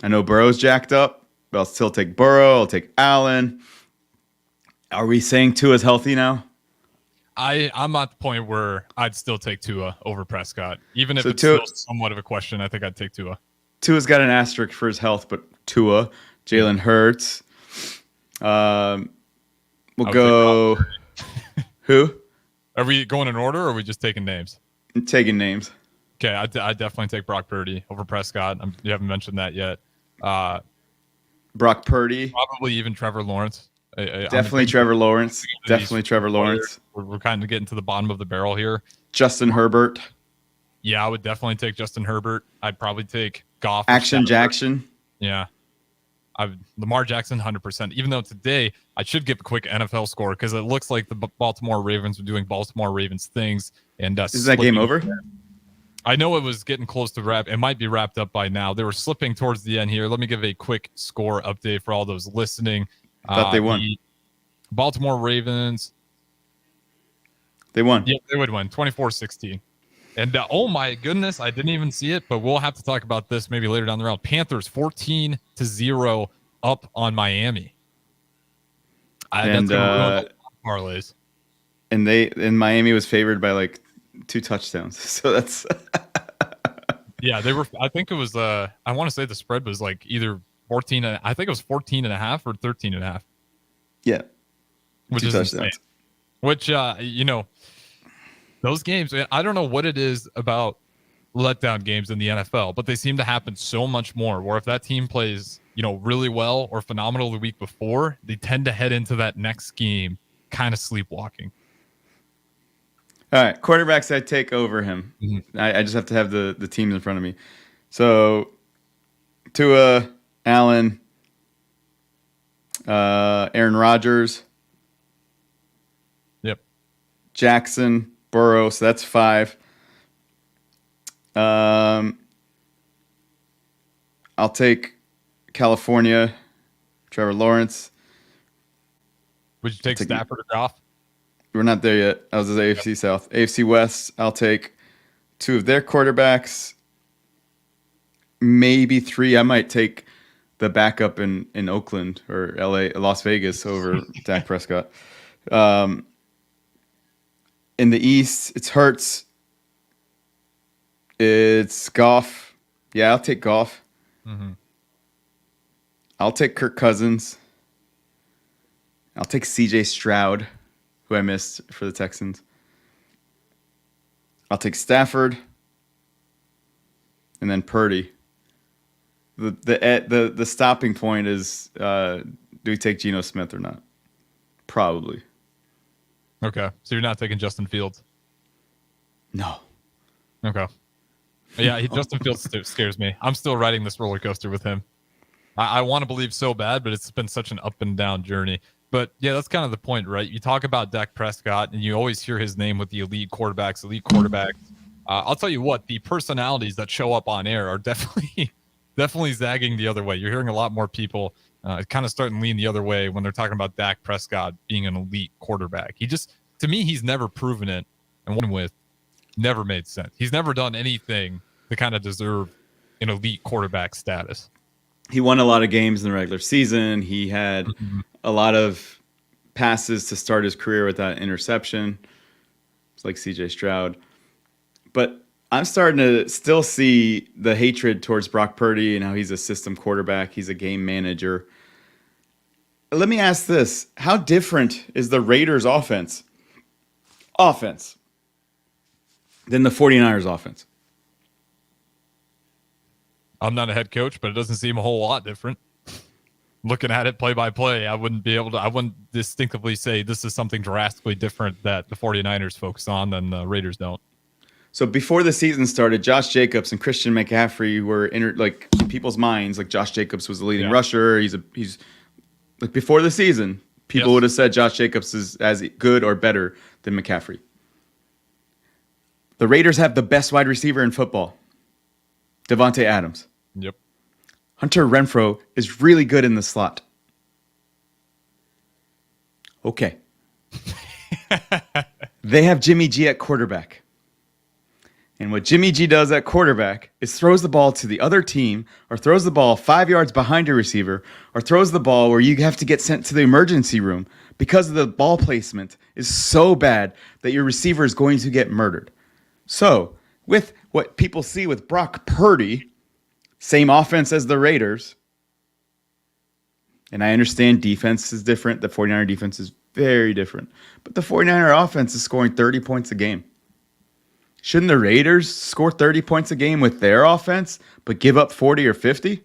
I know Burrow's jacked up, but I'll still take Burrow. I'll take Allen. Are we saying Tua's healthy now? I'm at the point where I'd still take Tua over Prescott. Even if So it's Tua- still somewhat of a question, I think I'd take Tua. Tua's got an asterisk for his health, but Tua, Jalen Hurts. We'll go. Who? Are we going in order, or are we just taking names? I'm taking names. Okay, I definitely take Brock Purdy over Prescott. You haven't mentioned that yet. Brock Purdy. Probably even Trevor Lawrence. Definitely Trevor Lawrence. Definitely Trevor Lawrence. We're kind of getting to the bottom of the barrel here. Justin Herbert. Yeah, I would definitely take Justin Herbert. I'd probably take Goff. Action Jackson. Yeah. Lamar Jackson, 100%. Even though today I should give a quick NFL score because it looks like the Baltimore Ravens are doing Baltimore Ravens things. And Is that game over? I know it was getting close to wrap. It might be wrapped up by now. They were slipping towards the end here. Let me give a quick score update for all those listening. Thought they won. The Baltimore Ravens. They won. Yeah, they would win 24-16. And oh my goodness, I didn't even see it, but we'll have to talk about this maybe later down the road. Panthers 14-0 up on Miami. And that's gonna ruin parlays. And Miami was favored by like 2 touchdowns. So that's Yeah, they were. I think it was. I want to say the spread was like either 14. I think it was 14.5 or 13.5. Yeah, which 2 is touchdowns. insane. Which those games. I don't know what it is about letdown games in the NFL, but they seem to happen so much more. Where if that team plays, really well or phenomenal the week before, they tend to head into that next game kind of sleepwalking. All right, quarterbacks I take over him. Mm-hmm. I just have to have the teams in front of me. So, Tua, Allen, Aaron Rodgers. Yep. Jackson, Burrow. So that's 5. I'll take California, Trevor Lawrence. Would you take Stafford or Goff? We're not there yet. I was at AFC South. AFC West, I'll take 2 of their quarterbacks. Maybe 3. I might take the backup in Oakland or Las Vegas over Dak Prescott. In the East, it's Hurts. It's Goff. Yeah, I'll take Goff. Mm-hmm. I'll take Kirk Cousins. I'll take CJ Stroud, who I missed for the Texans. I'll take Stafford. And then Purdy. The stopping point is, do we take Geno Smith or not? Probably. Okay, so you're not taking Justin Fields? No. Okay. Yeah, Justin Fields scares me. I'm still riding this roller coaster with him. I want to believe so bad, but it's been such an up and down journey. But yeah, that's kind of the point, right? You talk about Dak Prescott, and you always hear his name with the elite quarterbacks. I'll tell you what, the personalities that show up on air are definitely zagging the other way. You're hearing a lot more people kind of starting to lean the other way when they're talking about Dak Prescott being an elite quarterback. To me, he's never proven it, and one with never made sense. He's never done anything to kind of deserve an elite quarterback status. He won a lot of games in the regular season. He had a lot of passes to start his career without interception. It's like CJ Stroud. But I'm starting to still see the hatred towards Brock Purdy and how he's a system quarterback. He's a game manager. Let me ask this. How different is the Raiders offense than the 49ers offense? I'm not a head coach, but it doesn't seem a whole lot different. Looking at it play by play, I wouldn't distinctively say this is something drastically different that the 49ers focus on than the Raiders don't. So before the season started, Josh Jacobs and Christian McCaffrey were in people's minds. Like Josh Jacobs was the leading rusher. He's like before the season, people would have said Josh Jacobs is as good or better than McCaffrey. The Raiders have the best wide receiver in football, Devontae Adams. Yep. Hunter Renfrow is really good in the slot. Okay. They have Jimmy G at quarterback. And what Jimmy G does at quarterback is throws the ball to the other team, or throws the ball 5 yards behind your receiver, or throws the ball where you have to get sent to the emergency room because of the ball placement is so bad that your receiver is going to get murdered. So, with what people see with Brock Purdy, same offense as the Raiders, and I understand defense is different. The 49er defense is very different. But the 49er offense is scoring 30 points a game. Shouldn't the Raiders score 30 points a game with their offense, but give up 40 or 50?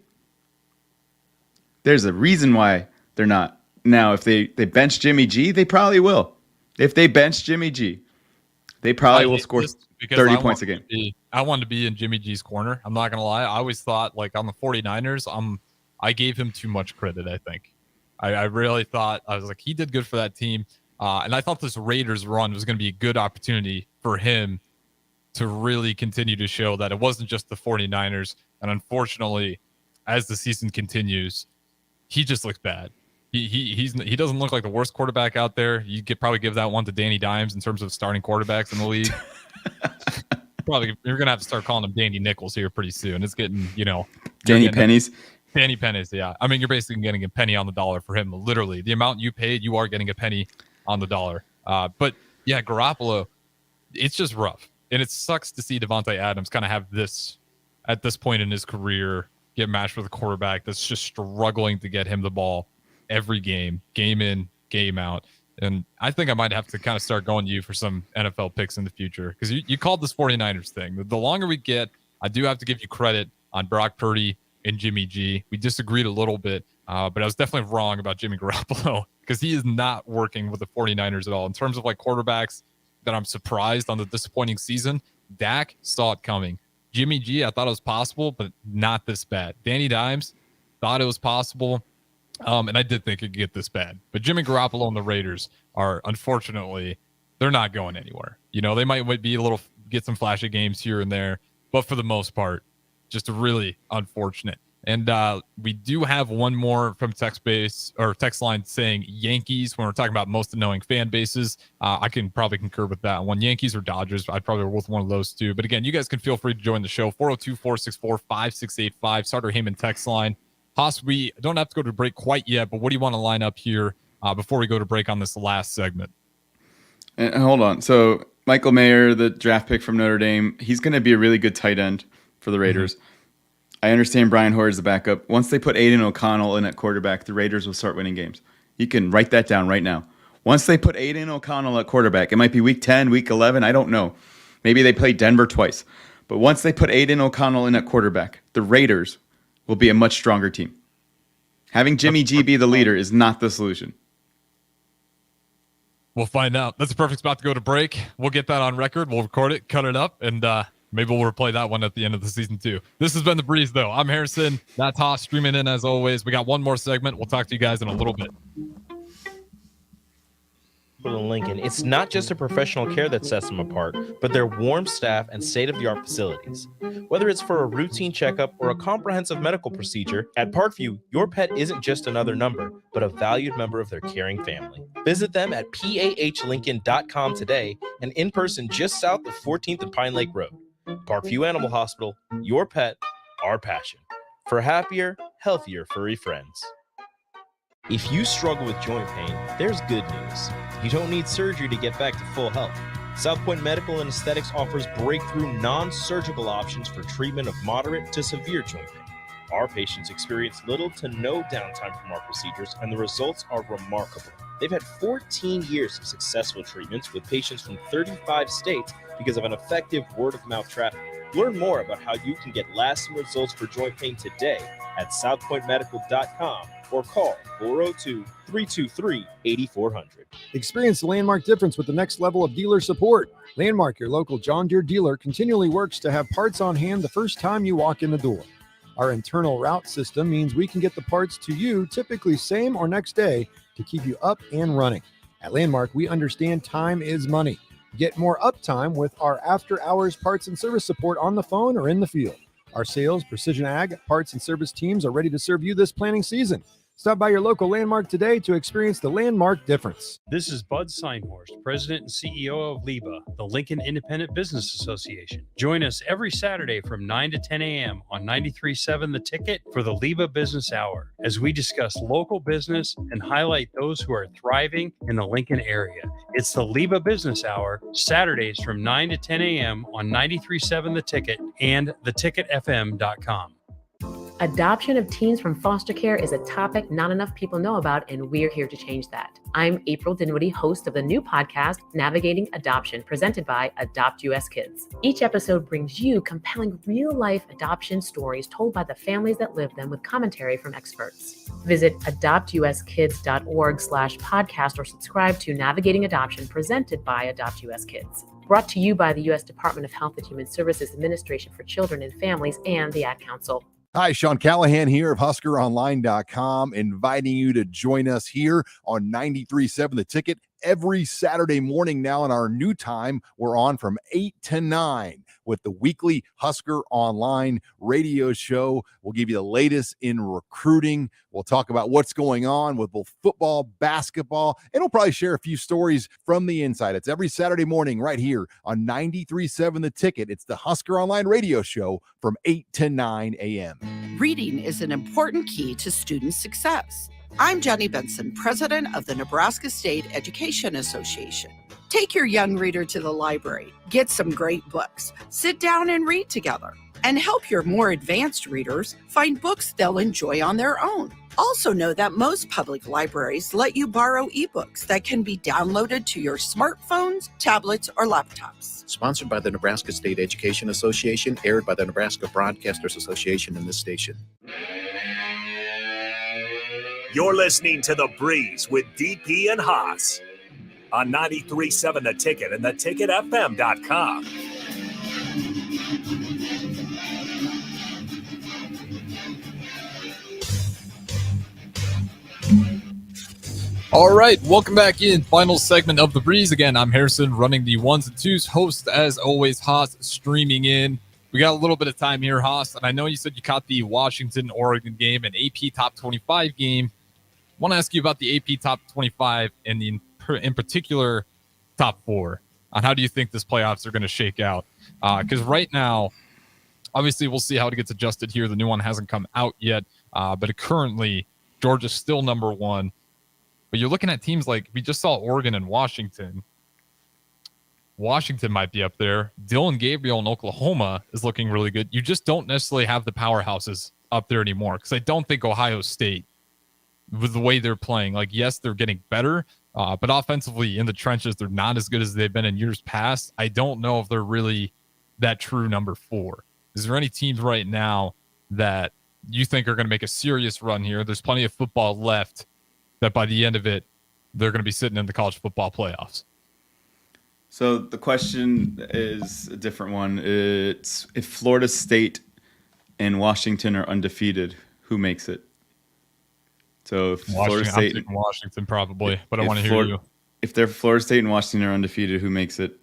There's a reason why they're not. Now, if they bench Jimmy G, they probably will. If they bench Jimmy G, they probably will score 30 points a game. I wanted to be in Jimmy G's corner. I'm not going to lie. I always thought, like, on the 49ers, I gave him too much credit, I think. I really thought, I was like, he did good for that team. And I thought this Raiders run was going to be a good opportunity for him to really continue to show that it wasn't just the 49ers. And unfortunately, as the season continues, he just looks bad. He doesn't look like the worst quarterback out there. You could probably give that one to Danny Dimes in terms of starting quarterbacks in the league. Probably you're gonna have to start calling him Danny Nichols here pretty soon. It's getting, Danny Pennies. Danny Pennies, yeah. I mean, you're basically getting a penny on the dollar for him. Literally, the amount you paid, you are getting a penny on the dollar. But yeah, Garoppolo, it's just rough, and it sucks to see Devontae Adams kind of have this at this point in his career get matched with a quarterback that's just struggling to get him the ball every game in, game out. And I think I might have to kind of start going to you for some NFL picks in the future, because you called this 49ers thing. The longer we get, I do have to give you credit on Brock Purdy and Jimmy G. We disagreed a little bit, but I was definitely wrong about Jimmy Garoppolo, because he is not working with the 49ers at all. In terms of like quarterbacks that I'm surprised on the disappointing season, Dak saw it coming. Jimmy G, I thought it was possible, but not this bad. Danny Dimes thought it was possible. And I did think it could get this bad. But Jimmy Garoppolo and the Raiders are, unfortunately, they're not going anywhere. They might be get some flashy games here and there, but for the most part, just really unfortunate. And we do have one more from text line saying Yankees when we're talking about most annoying fan bases. I can probably concur with that one. Yankees or Dodgers, I'd probably roll with one of those two. But again, you guys can feel free to join the show. 402-464-5685, Starter Heyman text line. Haas, we don't have to go to break quite yet, but what do you want to line up here before we go to break on this last segment? And hold on. So Michael Mayer, the draft pick from Notre Dame, he's going to be a really good tight end for the Raiders. Mm-hmm. I understand Brian Hoyer is the backup. Once they put Aiden O'Connell in at quarterback, the Raiders will start winning games. You can write that down right now. Once they put Aiden O'Connell at quarterback, it might be week 10, week 11, I don't know. Maybe they play Denver twice. But once they put Aiden O'Connell in at quarterback, the Raiders will be a much stronger team. Having Jimmy G be the leader is not the solution. We'll find out. That's a perfect spot to go to break. We'll get that on record. We'll record it, cut it up, and maybe we'll replay that one at the end of the season too. This has been The Breeze, though. I'm Harrison. That's Haas streaming in as always. We got one more segment. We'll talk to you guys in a little bit. Lincoln, it's not just a professional care that sets them apart, but their warm staff and state-of-the-art facilities. Whether it's for a routine checkup or a comprehensive medical procedure, at Parkview, your pet isn't just another number, but a valued member of their caring family. Visit them at pahlincoln.com today and in person just south of 14th and Pine Lake Road. Parkview Animal Hospital, your pet, our passion. For happier, healthier furry friends. If you struggle with joint pain, there's good news. You don't need surgery to get back to full health. South Point Medical and Aesthetics offers breakthrough non-surgical options for treatment of moderate to severe joint pain. Our patients experience little to no downtime from our procedures, and the results are remarkable. They've had 14 years of successful treatments with patients from 35 states because of an effective word-of-mouth traffic. Learn more about how you can get lasting results for joint pain today at southpointmedical.com or call 402-323-8400. Experience the Landmark difference with the next level of dealer support. Landmark, your local John Deere dealer, continually works to have parts on hand the first time you walk in the door. Our internal route system means we can get the parts to you typically same or next day to keep you up and running. At Landmark, we understand time is money. Get more uptime with our after-hours parts and service support on the phone or in the field. Our sales, precision ag, parts, and service teams are ready to serve you this planning season. Stop by your local Landmark today to experience the Landmark difference. This is Bud Seinhorst, President and CEO of LIBA, the Lincoln Independent Business Association. Join us every Saturday from 9 to 10 a.m. on 93.7 The Ticket for the LIBA Business Hour, as we discuss local business and highlight those who are thriving in the Lincoln area. It's the LIBA Business Hour, Saturdays from 9 to 10 a.m. on 93.7 The Ticket and theticketfm.com. Adoption of teens from foster care is a topic not enough people know about, and we're here to change that. I'm April Dinwiddie, host of the new podcast, Navigating Adoption, presented by Adopt US Kids. Each episode brings you compelling real-life adoption stories told by the families that live them with commentary from experts. Visit adoptuskids.org/podcast or subscribe to Navigating Adoption, presented by Adopt US Kids. Brought to you by the U.S. Department of Health and Human Services Administration for Children and Families and the Ad Council. Hi, Sean Callahan here of HuskerOnline.com, inviting you to join us here on 93.7 The Ticket every Saturday morning now in our new time. We're on from 8 to 9 with the weekly Husker Online radio show. We'll give you the latest in recruiting. We'll talk about what's going on with both football, basketball, and we'll probably share a few stories from the inside. It's every Saturday morning right here on 93.7 The Ticket. It's the Husker Online radio show from 8 to 9 a.m. Reading is an important key to student success. I'm Jenny Benson, president of the Nebraska State Education Association. Take your young reader to the library, get some great books, sit down and read together, and help your more advanced readers find books they'll enjoy on their own. Also know that most public libraries let you borrow ebooks that can be downloaded to your smartphones, tablets, or laptops. Sponsored by the Nebraska State Education Association, aired by the Nebraska Broadcasters Association and this station. You're listening to The Breeze with DP and Haas on 93.7 The Ticket and theticketfm.com. All right, welcome back in. Final segment of The Breeze. Again, I'm Harrison, running the ones and twos. Host, as always, Haas, streaming in. We got a little bit of time here, Haas, and I know you said you caught the Washington-Oregon game, an AP Top 25 game. I want to ask you about the AP Top 25 and in particular Top 4. On how do you think this playoffs are going to shake out? Because right now, obviously, we'll see how it gets adjusted here. The new one hasn't come out yet, but currently, Georgia's still number 1. But you're looking at teams like, we just saw Oregon and Washington. Washington might be up there. Dylan Gabriel in Oklahoma is looking really good. You just don't necessarily have the powerhouses up there anymore, because I don't think Ohio State, with the way they're playing, like, yes, they're getting better, but offensively in the trenches, they're not as good as they've been in years past. I don't know if they're really that true number 4. Is there any teams right now that you think are going to make a serious run here? There's plenty of football left that by the end of it, they're going to be sitting in the college football playoffs. So the question is a different one. It's if Florida State and Washington are undefeated, who makes it? So if Florida State and Washington probably, but I want to hear you. If they're Florida State and Washington are undefeated, who makes it?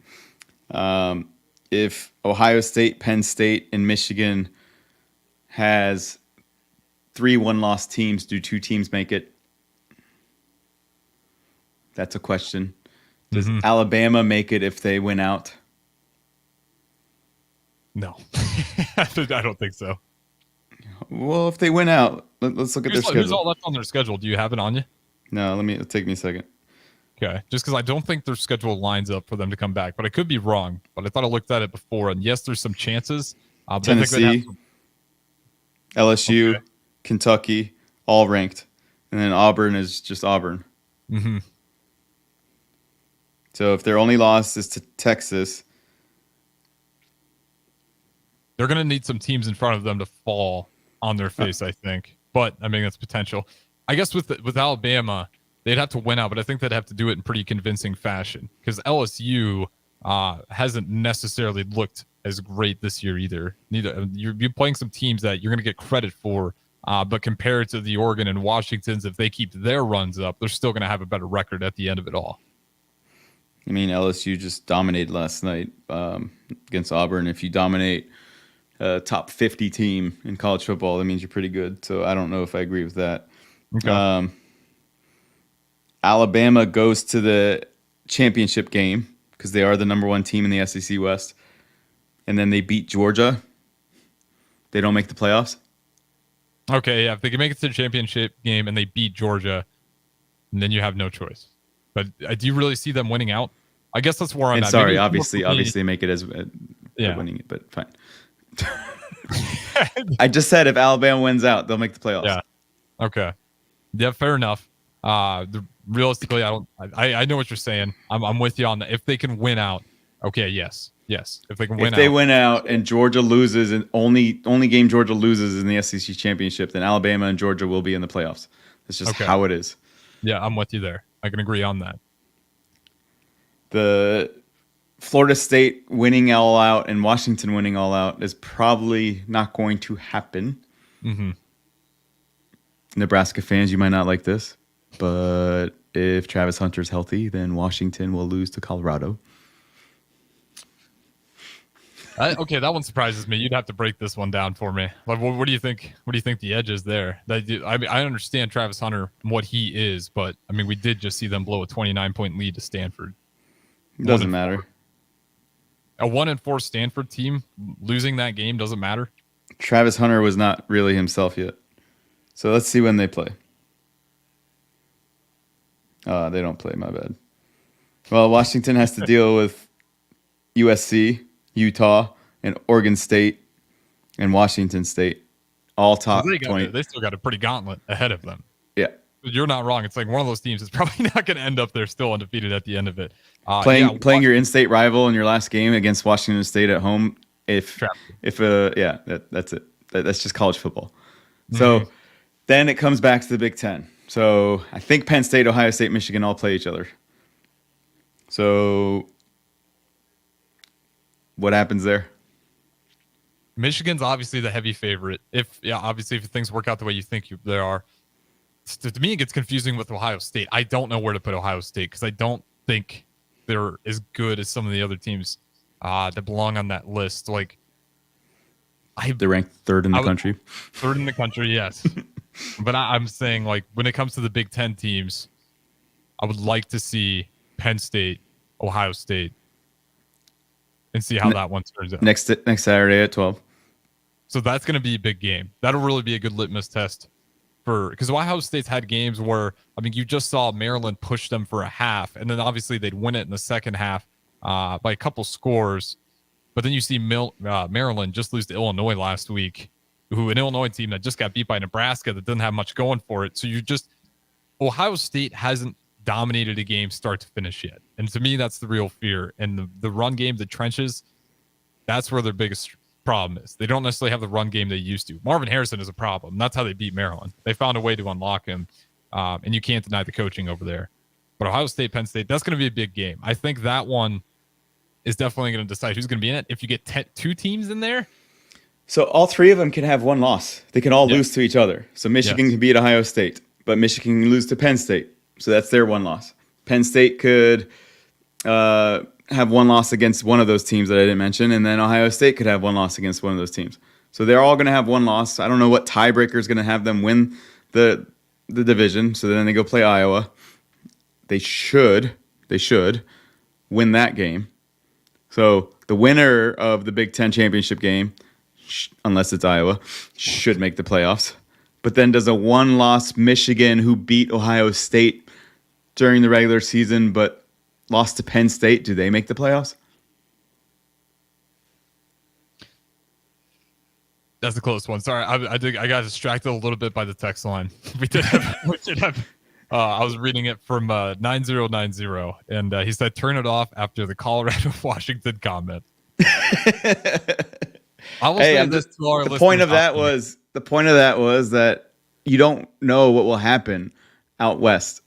If Ohio State, Penn State, and Michigan has 3 one-loss teams, do 2 teams make it? That's a question. Does Alabama make it if they win out? No. I don't think so. Well, if they win out, let's look at their schedule. Who's all left on their schedule? Do you have it on you? No, it'll take me a second. Okay, just because I don't think their schedule lines up for them to come back, but I could be wrong. But I thought I looked at it before, and yes, there's some chances. But Tennessee, I think LSU, Kentucky, all ranked. And then Auburn is just Auburn. Mm-hmm. So if their only loss is to Texas, they're going to need some teams in front of them to fall on their face, I think. But, I mean, that's potential. I guess with Alabama, they'd have to win out, but I think they'd have to do it in pretty convincing fashion, because LSU hasn't necessarily looked as great this year either. You're playing some teams that you're going to get credit for, but compared to the Oregon and Washingtons, if they keep their runs up, they're still going to have a better record at the end of it all. I mean, LSU just dominated last night against Auburn. If you dominate a top 50 team in college football, that means you're pretty good. So I don't know if I agree with that. Okay. Alabama goes to the championship game because they are the number 1 team in the SEC West, and then they beat Georgia. They don't make the playoffs. Okay, yeah. If they can make it to the championship game and they beat Georgia, then you have no choice. But do you really see them winning out? I guess that's where I'm And at. sorry, Maybe obviously make it as Yeah. winning it, but fine. I just said if Alabama wins out, they'll make the playoffs. Yeah. Okay. Yeah, fair enough. Realistically, I know what you're saying. I'm with you on that. If they can win out, okay, yes. If they can win out. If they win out and Georgia loses, and only game Georgia loses is in the SEC championship, then Alabama and Georgia will be in the playoffs. That's just how it is. Yeah, I'm with you there. I can agree on that. The Florida State winning all out and Washington winning all out is probably not going to happen. Mm-hmm. Nebraska fans, you might not like this, but if Travis Hunter's healthy, then Washington will lose to Colorado. Okay, that one surprises me. You'd have to break this one down for me. Like, what do you think? What do you think the edge is there? I understand Travis Hunter and what he is, but I mean, we did just see them blow a 29-point lead to Stanford. It doesn't matter. A 1-4 Stanford team losing that game doesn't matter. Travis Hunter was not really himself yet. So let's see when they play. They don't play, my bad. Well, Washington has to deal with USC, Utah, and Oregon State, and Washington State. All top 20. They still got a pretty gauntlet ahead of them. Yeah. You're not wrong. It's like one of those teams that's probably not going to end up there still undefeated at the end of it. Playing your in-state rival in your last game against Washington State at home. That's it. That's just college football. So then it comes back to the Big Ten. So I think Penn State, Ohio State, Michigan all play each other. So what happens there? Michigan's obviously the heavy favorite. Obviously if things work out the way you think they are. To me, it gets confusing with Ohio State. I don't know where to put Ohio State because I don't think they're as good as some of the other teams that belong on that list. Like, they're ranked third in the country. Third in the country, yes. But I'm saying, like, when it comes to the Big Ten teams, I would like to see Penn State, Ohio State, and see how that one turns out. Next Saturday at 12. So that's going to be a big game. That'll really be a good litmus test. Because Ohio State's had games where, I mean, you just saw Maryland push them for a half, and then obviously they'd win it in the second half by a couple scores. But then you see Maryland just lose to Illinois last week, an Illinois team that just got beat by Nebraska that doesn't have much going for it. So Ohio State hasn't dominated a game start to finish yet. And to me, that's the real fear. And the run game, the trenches, that's where their biggest problem is. They don't necessarily have the run game they used to. Marvin Harrison is a problem. That's how they beat Maryland. They found a way to unlock him, and you can't deny the coaching over there. But Ohio State, Penn State, that's going to be a big game. I think that one is definitely going to decide who's going to be in it. If you get two teams in there. So all three of them can have one loss. They can all lose to each other. So Michigan can beat Ohio State, but Michigan can lose to Penn State. So that's their one loss. Penn State could have one loss against one of those teams that I didn't mention, and then Ohio State could have one loss against one of those teams. So they're all going to have one loss. I don't know what tiebreaker is going to have them win the division. So then they go play Iowa. They should win that game. So the winner of the Big Ten championship game, unless it's Iowa, should make the playoffs. But then does a one-loss Michigan who beat Ohio State during the regular season but lost to Penn State, do they make the playoffs? That's a close one. Sorry, I got distracted a little bit by the text line. We did have I was reading it from 9090, and he said, "Turn it off after the Colorado Washington comment." I will say this to our the point of that was that you don't know what will happen out west.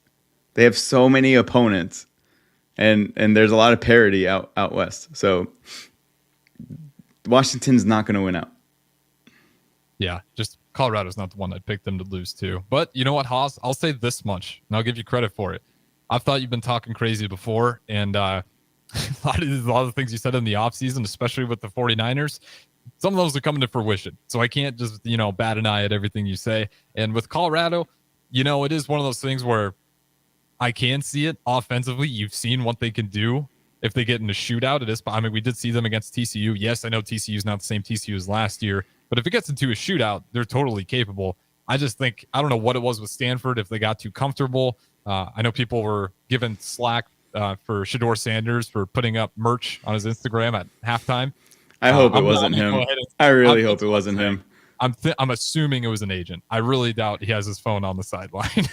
They have so many opponents, and there's a lot of parity out west. So Washington's not going to win out. Yeah, just Colorado's not the one I'd pick them to lose to. But you know what, Haas? I'll say this much, and I'll give you credit for it. I've thought you've been talking crazy before, and a lot of the things you said in the offseason, especially with the 49ers, some of those are coming to fruition. So I can't just, bat an eye at everything you say. And with Colorado, it is one of those things where I can see it offensively. You've seen what they can do if they get in a shootout. We did see them against TCU. Yes, I know TCU is not the same TCU as last year, but if it gets into a shootout, they're totally capable. I just think, I don't know what it was with Stanford, if they got too comfortable. I know people were given slack for Shedeur Sanders for putting up merch on his Instagram at halftime. I hope it wasn't him. I really hope it wasn't him. I'm assuming it was an agent. I really doubt he has his phone on the sideline.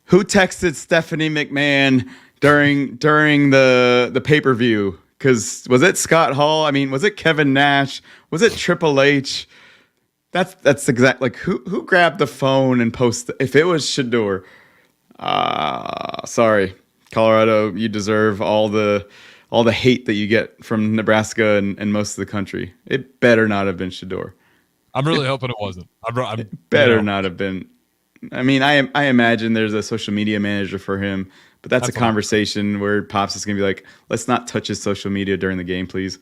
Who texted Stephanie McMahon during the pay-per-view? Because was it Scott Hall? I mean, was it Kevin Nash? Was it Triple H? That's exactly like who grabbed the phone and posted. If it was Shedeur, sorry, Colorado, you deserve all the hate that you get from Nebraska and most of the country. It better not have been Shedeur. I'm really hoping it wasn't. It better not have been. I mean, I imagine there's a social media manager for him, but that's a conversation where Pops is going to be like, let's not touch his social media during the game, please.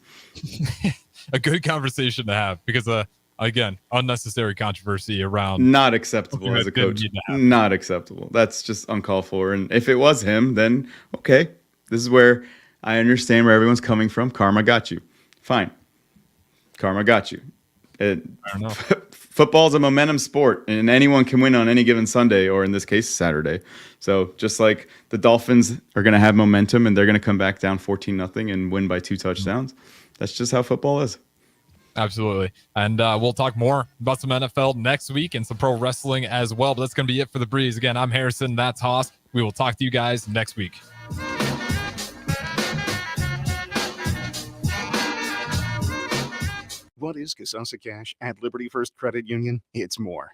A good conversation to have because, again, unnecessary controversy around. Not acceptable as a coach. Not acceptable. That's just uncalled for. And if it was him, then okay, this is where I understand where everyone's coming from. Karma got you. Fine. Karma got you. Football is a momentum sport, and anyone can win on any given Sunday, or in this case, Saturday. So just like the Dolphins are going to have momentum, and they're going to come back down 14-0 and win by 2 touchdowns. That's just how football is. Absolutely. And we'll talk more about some NFL next week and some pro wrestling as well. But that's going to be it for the Breeze. Again, I'm Harrison. That's Haas. We will talk to you guys next week. What is Kasasa Cash at Liberty First Credit Union? It's more.